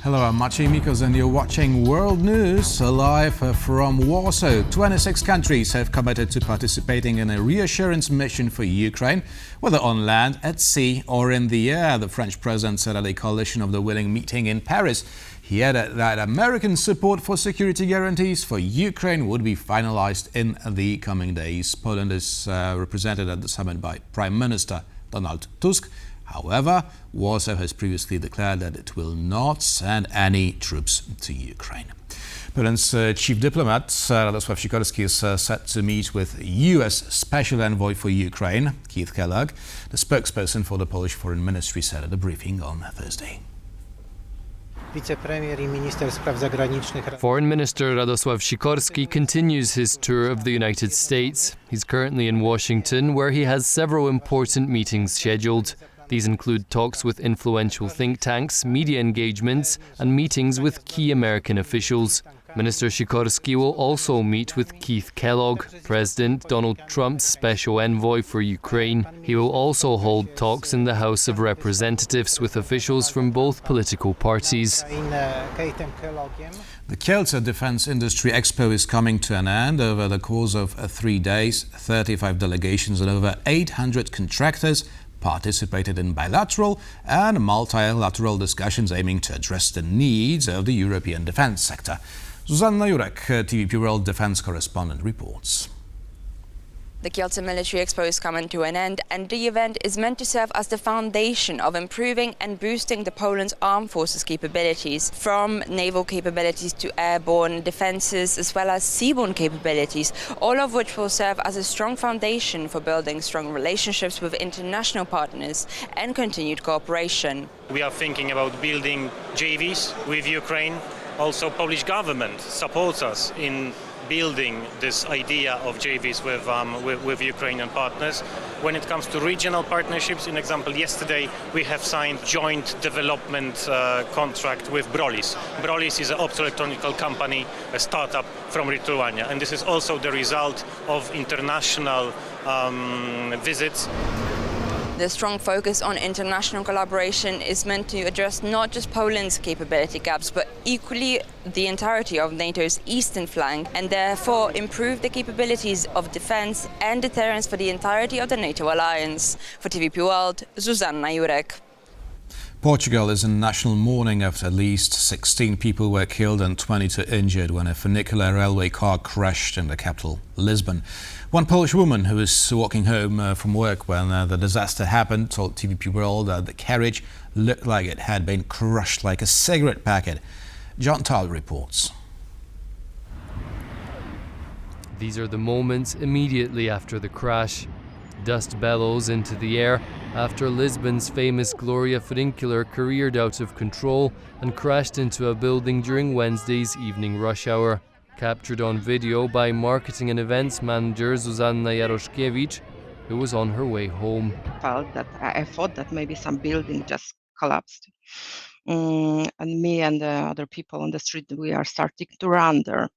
Hello, I'm Maciej Mikos and you're watching World News live from Warsaw. 26 countries have committed to participating in a reassurance mission for Ukraine, whether on land, at sea or in the air. The French president said at a coalition of the willing meeting in Paris. He added that American support for security guarantees for Ukraine would be finalized in the coming days. Poland is represented at the summit by Prime Minister Donald Tusk. However, Warsaw has previously declared that it will not send any troops to Ukraine. Poland's chief diplomat, Radosław Sikorski, is set to meet with US Special Envoy for Ukraine, Kellogg. The spokesperson for the Polish Foreign Ministry said at a briefing on Thursday. Foreign Minister Radosław Sikorski continues his tour of the United States. He's currently in Washington, where he has several important meetings scheduled. These include talks with influential think tanks, media engagements, and meetings with key American officials. Minister Sikorski will also meet with Kellogg, President Donald Trump's special envoy for Ukraine. He will also hold talks in the House of Representatives with officials from both political parties. The Kielce Defense Industry Expo is coming to an end. Over the course of 3 days, 35 delegations and over 800 contractors participated in bilateral and multilateral discussions aiming to address the needs of the European defence sector. Zuzanna Jurek, TVP World defence correspondent, reports. The Kielce Military Expo is coming to an end, and the event is meant to serve as the foundation of improving and boosting the Poland's armed forces capabilities, from naval capabilities to airborne defences as well as seaborne capabilities, all of which will serve as a strong foundation for building strong relationships with international partners and continued cooperation. We are thinking about building JVs with Ukraine. Also, Polish government supports us in building this idea of JVs with Ukrainian partners. When it comes to regional partnerships, in example, yesterday we have signed joint development contract with Brolis. Brolis is an optoelectronic company, a startup from Lithuania, and this is also the result of international visits. The strong focus on international collaboration is meant to address not just Poland's capability gaps, but equally the entirety of NATO's eastern flank, and therefore improve the capabilities of defense and deterrence for the entirety of the NATO alliance. For TVP World, Zuzanna Jurek. Portugal is in national mourning after at least 16 people were killed and 22 injured when a funicular railway car crashed in the capital, Lisbon. One Polish woman who was walking home from work when the disaster happened told TVP World that the carriage looked like it had been crushed like a cigarette packet. John Tal reports. These are the moments immediately after the crash. Dust bellows into the air after Lisbon's famous Gloria funicular careered out of control and crashed into a building during Wednesday's evening rush hour. Captured on video by marketing and events manager Zuzanna Jaroszkiewicz, who was on her way home. I thought that maybe some building just collapsed. And me and the other people on the street, we are starting to run there.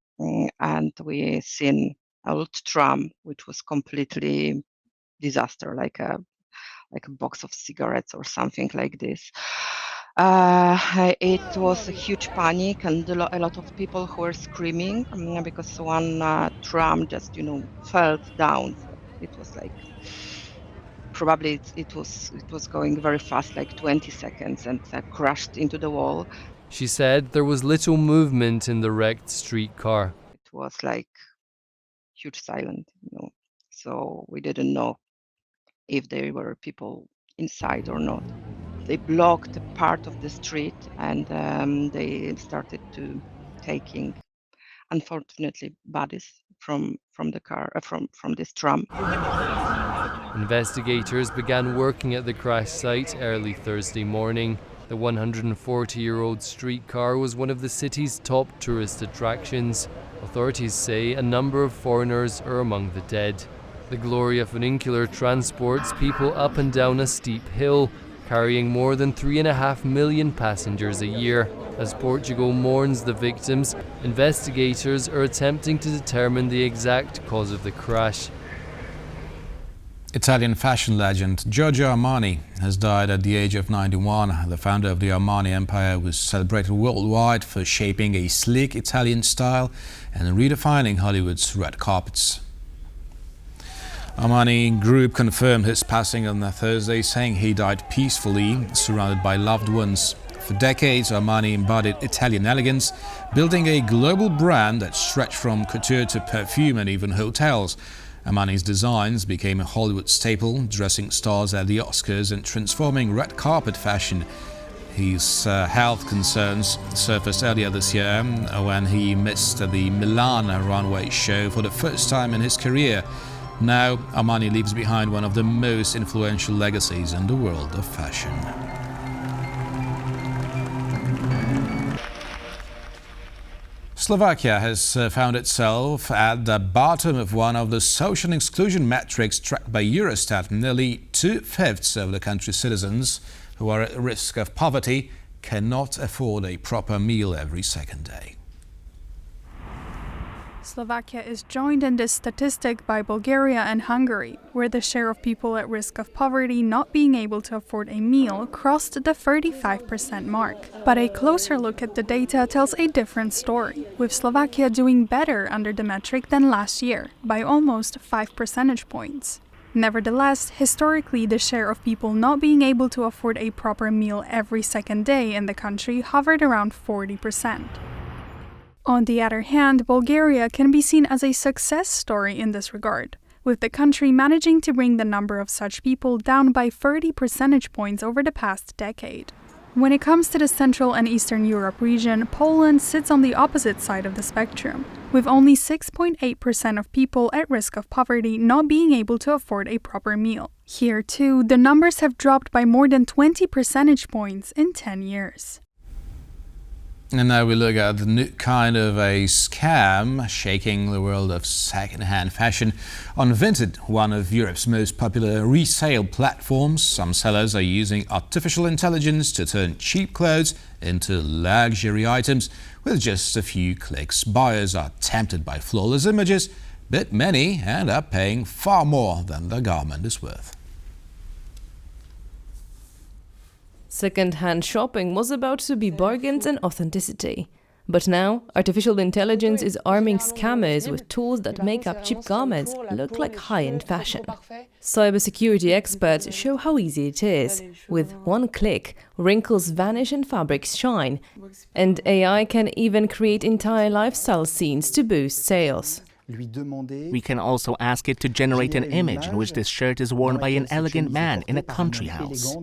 And we seen an old tram, which was completely disaster, like a box of cigarettes or something like this. It was a huge panic and a lot of people who were screaming because one tram just, fell down. It was like probably it was going very fast, like 20 seconds, and crashed into the wall. She said there was little movement in the wrecked streetcar. It was like huge silence, so we didn't know if there were people inside or not. They blocked a part of the street and they started to taking, unfortunately, bodies from the car, from this tram. Investigators began working at the crash site early Thursday morning. The 140-year-old streetcar was one of the city's top tourist attractions. Authorities say a number of foreigners are among the dead. The Gloria funicular transports people up and down a steep hill, carrying more than 3.5 million passengers a year. As Portugal mourns the victims, investigators are attempting to determine the exact cause of the crash. Italian fashion legend Giorgio Armani has died at the age of 91. The founder of the Armani empire was celebrated worldwide for shaping a sleek Italian style and redefining Hollywood's red carpets. Armani Group confirmed his passing on Thursday, saying he died peacefully, surrounded by loved ones. For decades, Armani embodied Italian elegance, building a global brand that stretched from couture to perfume and even hotels. Armani's designs became a Hollywood staple, dressing stars at the Oscars and transforming red carpet fashion. His health concerns surfaced earlier this year when he missed the Milan runway show for the first time in his career. Now, Armani leaves behind one of the most influential legacies in the world of fashion. Slovakia has found itself at the bottom of one of the social exclusion metrics tracked by Eurostat. Nearly 2/5 of the country's citizens who are at risk of poverty cannot afford a proper meal every second day. Slovakia is joined in this statistic by Bulgaria and Hungary, where the share of people at risk of poverty not being able to afford a meal crossed the 35% mark. But a closer look at the data tells a different story, with Slovakia doing better under the metric than last year, by almost 5 percentage points. Nevertheless, historically, the share of people not being able to afford a proper meal every second day in the country hovered around 40%. On the other hand, Bulgaria can be seen as a success story in this regard, with the country managing to bring the number of such people down by 30 percentage points over the past decade. When it comes to the Central and Eastern Europe region, Poland sits on the opposite side of the spectrum, with only 6.8% of people at risk of poverty not being able to afford a proper meal. Here, too, the numbers have dropped by more than 20 percentage points in 10 years. And now we look at the new kind of a scam shaking the world of second-hand fashion. On Vinted, one of Europe's most popular resale platforms, some sellers are using artificial intelligence to turn cheap clothes into luxury items with just a few clicks. Buyers are tempted by flawless images, but many end up paying far more than the garment is worth. Second-hand shopping was about to be bargains and authenticity. But now, artificial intelligence is arming scammers with tools that make up cheap garments look like high-end fashion. Cybersecurity experts show how easy it is. With one click, wrinkles vanish and fabrics shine. And AI can even create entire lifestyle scenes to boost sales. We can also ask it to generate an image in which this shirt is worn by an elegant man in a country house.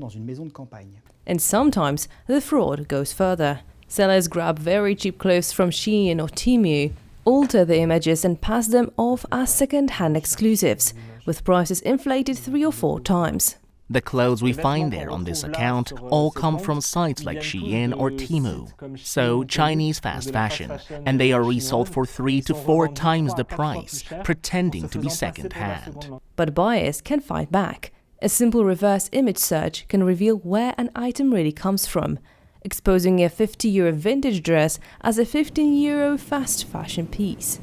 And sometimes the fraud goes further. Sellers grab very cheap clothes from Shein or Temu, alter the images and pass them off as second-hand exclusives, with prices inflated 3 or 4 times. The clothes we find there on this account all come from sites like Shein or Temu, so Chinese fast fashion, and they are resold for 3 to 4 times the price, pretending to be second-hand. But buyers can fight back. A simple reverse image search can reveal where an item really comes from, exposing a €50 vintage dress as a €15 fast fashion piece.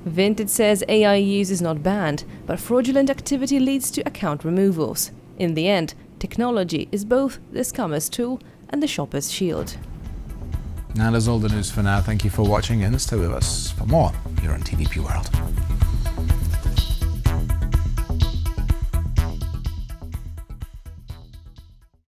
Vinted says AI use is not banned, but fraudulent activity leads to account removals. In the end, technology is both the scammer's tool and the shopper's shield. Now that's all the news for now. Thank you for watching and stay with us for more here on TVP World.